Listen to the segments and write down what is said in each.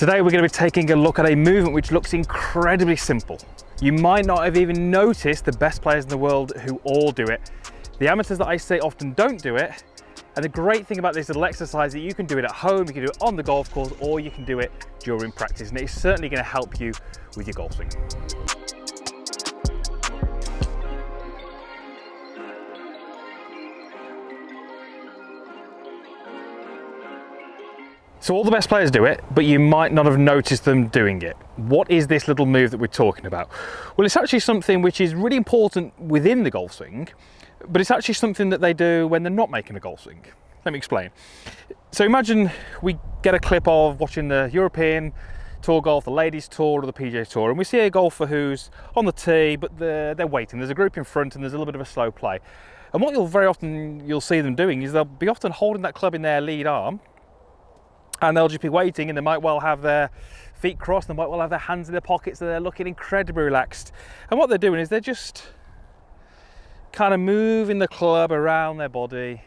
Today we're going to be taking a look at a movement which looks incredibly simple. You might not have even noticed the best players in the world who all do it. The amateurs that I say often don't do it. And the great thing about this little exercise is that you can do it at home, you can do it on the golf course, or you can do it during practice. And it's certainly going to help you with your golf swing. So all the best players do it, but you might not have noticed them doing it. What is this little move that we're talking about? Well, it's actually something which is really important within the golf swing, but it's actually something that they do when they're not making a golf swing. Let me explain. So imagine we get a clip of watching the European Tour golf, the Ladies Tour or the PGA Tour, and we see a golfer who's on the tee, but they're waiting. There's a group in front and there's a little bit of a slow play. And what you'll see them doing is they'll be often holding that club in their lead arm, and they'll just be waiting, and they might well have their feet crossed, they might well have their hands in their pockets, and they're looking incredibly relaxed. And what they're doing is they're just kind of moving the club around their body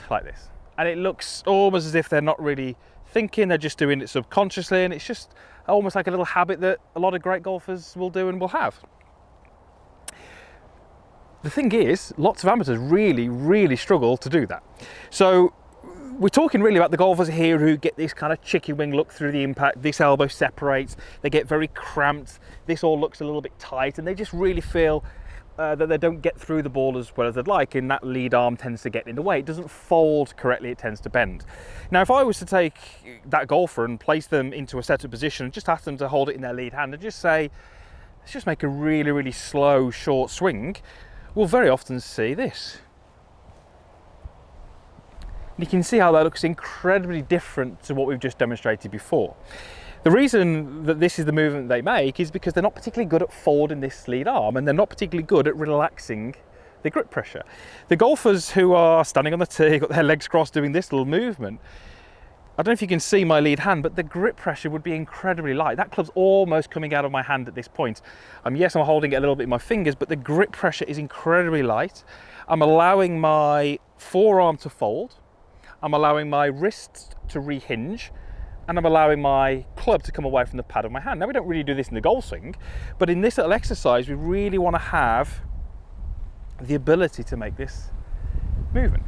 like this. And it looks almost as if they're not really thinking, they're just doing it subconsciously, and it's just almost like a little habit that a lot of great golfers will do and will have. The thing is, lots of amateurs really struggle to do that. So we're talking really about the golfers here who get this kind of chicken wing look through the impact. This elbow separates, they get very cramped, this all looks a little bit tight, and they just really feel that they don't get through the ball as well as they'd like, and that lead arm tends to get in the way. It doesn't fold correctly, it tends to bend. Now, if I was to take that golfer and place them into a setup position and just ask them to hold it in their lead hand and just say, let's just make a really slow, short swing, we'll very often see this. You can see how that looks incredibly different to what we've just demonstrated before. The reason that this is the movement they make is because they're not particularly good at folding this lead arm, and they're not particularly good at relaxing the grip pressure. The golfers who are standing on the tee, got their legs crossed doing this little movement, I don't know if you can see my lead hand, but the grip pressure would be incredibly light. That club's almost coming out of my hand at this point. Yes, I'm holding it a little bit in my fingers, but the grip pressure is incredibly light. I'm allowing my forearm to fold. I'm allowing my wrists to rehinge, and I'm allowing my club to come away from the pad of my hand. Now, we don't really do this in the golf swing, but in this little exercise, we really want to have the ability to make this movement.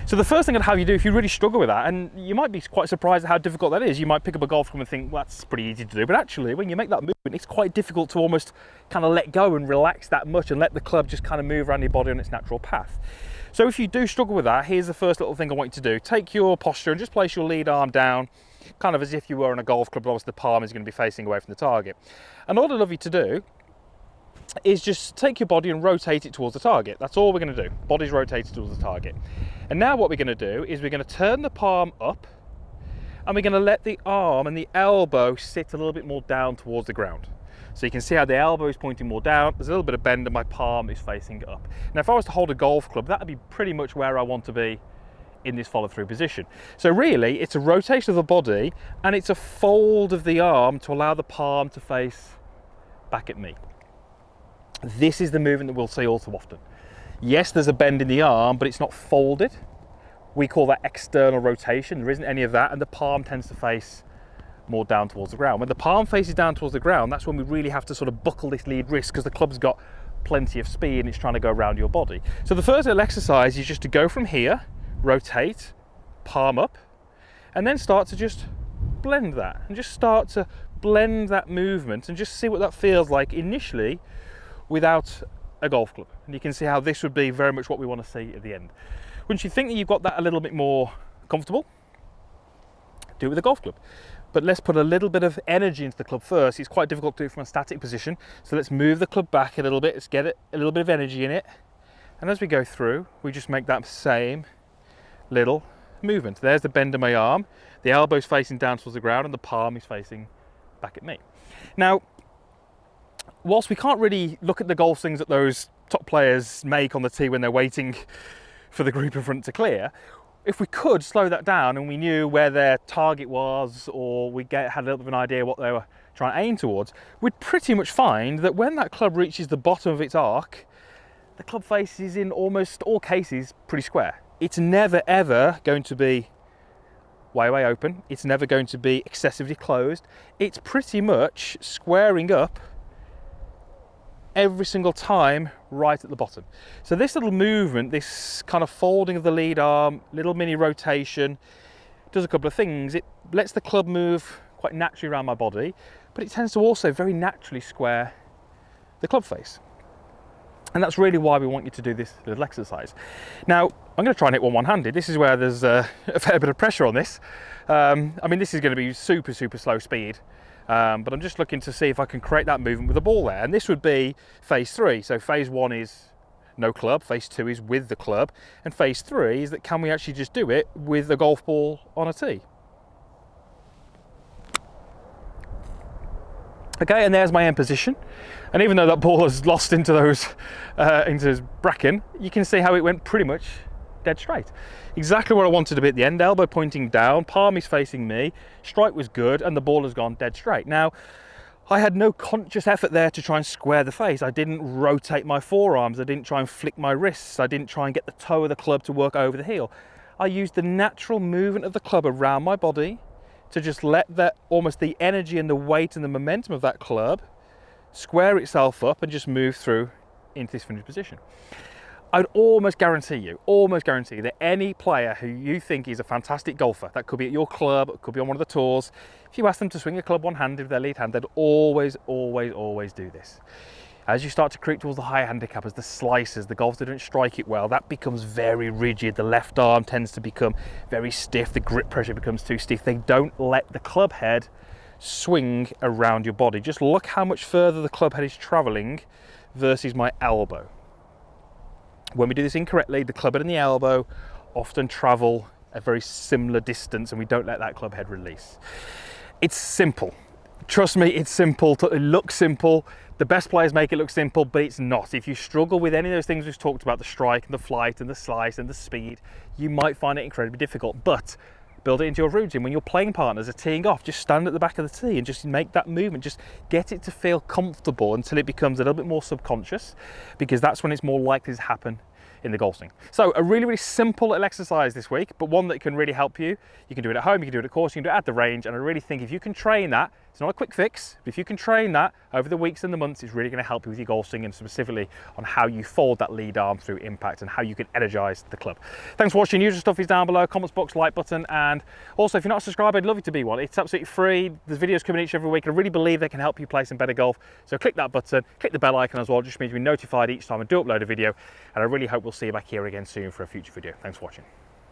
So the first thing I'd have you do, if you really struggle with that, and you might be quite surprised at how difficult that is, you might pick up a golf club and think, well, that's pretty easy to do, but actually, when you make that movement, it's quite difficult to almost kind of let go and relax that much and let the club just kind of move around your body on its natural path. So if you do struggle with that, here's the first little thing I want you to do. Take your posture and just place your lead arm down, kind of as if you were on a golf club, but obviously the palm is going to be facing away from the target. And all I'd love you to do is just take your body and rotate it towards the target. That's all we're going to do. Body's rotated towards the target. And now what we're going to do is we're going to turn the palm up, and we're going to let the arm and the elbow sit a little bit more down towards the ground. So you can see how the elbow is pointing more down, there's a little bit of bend and my palm is facing up. Now if I was to hold a golf club, that would be pretty much where I want to be in this follow through position. So really it's a rotation of the body and it's a fold of the arm to allow the palm to face back at me. This is the movement that we'll see all too often. Yes, there's a bend in the arm, but it's not folded. We call that external rotation. There isn't any of that, and the palm tends to face more down towards the ground. When the palm faces down towards the ground, that's when we really have to sort of buckle this lead wrist, because the club's got plenty of speed and it's trying to go around your body. So the first little exercise is just to go from here, rotate, palm up, and then start to just blend that, and just start to blend that movement and just see what that feels like initially without a golf club. And you can see how this would be very much what we want to see at the end. Once you think that you've got that a little bit more comfortable, do it with a golf club. But let's put a little bit of energy into the club first. It's quite difficult to do it from a static position. So let's move the club back a little bit. Let's get it a little bit of energy in it. And as we go through, we just make that same little movement. There's the bend of my arm. The elbow's facing down towards the ground and the palm is facing back at me. Now, whilst we can't really look at the golf swings that those top players make on the tee when they're waiting for the group in front to clear, if we could slow that down and we knew where their target was, or we had a little bit of an idea what they were trying to aim towards, we'd pretty much find that when that club reaches the bottom of its arc, the club face is in almost all cases pretty square. It's never ever going to be way open. It's never going to be excessively closed. It's pretty much squaring up every single time right at the bottom. So this little movement, this kind of folding of the lead arm, little mini rotation, does a couple of things. It lets the club move quite naturally around my body, but it tends to also very naturally square the club face. And that's really why we want you to do this little exercise. Now, I'm going to try and hit one-handed. This is where there's a fair bit of pressure on this. I mean, this is going to be super slow speed, but I'm just looking to see if I can create that movement with the ball there. And this would be phase 3. So phase 1 is no club, phase 2 is with the club, and phase 3 is that can we actually just do it with a golf ball on a tee. Okay, and there's my end position. And even though that ball has lost into those, into his bracken, you can see how it went pretty much dead straight. Exactly what I wanted to be at the end, elbow pointing down, palm is facing me, strike was good, and the ball has gone dead straight. Now, I had no conscious effort there to try and square the face. I didn't rotate my forearms, I didn't try and flick my wrists, I didn't try and get the toe of the club to work over the heel. I used the natural movement of the club around my body to just let that, almost the energy and the weight and the momentum of that club square itself up and just move through into this finished position. I'd almost guarantee you that any player who you think is a fantastic golfer, that could be at your club, it could be on one of the tours, if you ask them to swing a club one-handed with their lead hand, they'd always do this. As you start to creep towards the higher handicap, as the slicers, the golfers that don't strike it well, that becomes very rigid. The left arm tends to become very stiff. The grip pressure becomes too stiff. They don't let the club head swing around your body. Just look how much further the club head is traveling versus my elbow. When we do this incorrectly, the club head and the elbow often travel a very similar distance, and we don't let that club head release. It's simple. Trust me, it's simple. It looks simple. The best players make it look simple, but it's not. If you struggle with any of those things we've talked about, the strike and the flight and the slice and the speed, you might find it incredibly difficult, but build it into your routine. When your playing partners are teeing off, just stand at the back of the tee and just make that movement. Just get it to feel comfortable until it becomes a little bit more subconscious, because that's when it's more likely to happen in the golf swing. So a really simple little exercise this week, but one that can really help you. You can do it at home, you can do it at course, you can do it at the range, and I really think if you can train that, it's not a quick fix, but if you can train that over the weeks and the months, it's really going to help you with your golf swing, and specifically on how you fold that lead arm through impact and how you can energize the club. Thanks for watching. Usual stuff is down below, comments box, like button, and also if you're not a subscriber, I'd love you to be one. It's absolutely free. There's videos coming each and every week. I really believe they can help you play some better golf. So click that button, click the bell icon as well, just means you'll be notified each time I do upload a video, and I really hope we'll see you back here again soon for a future video. Thanks for watching.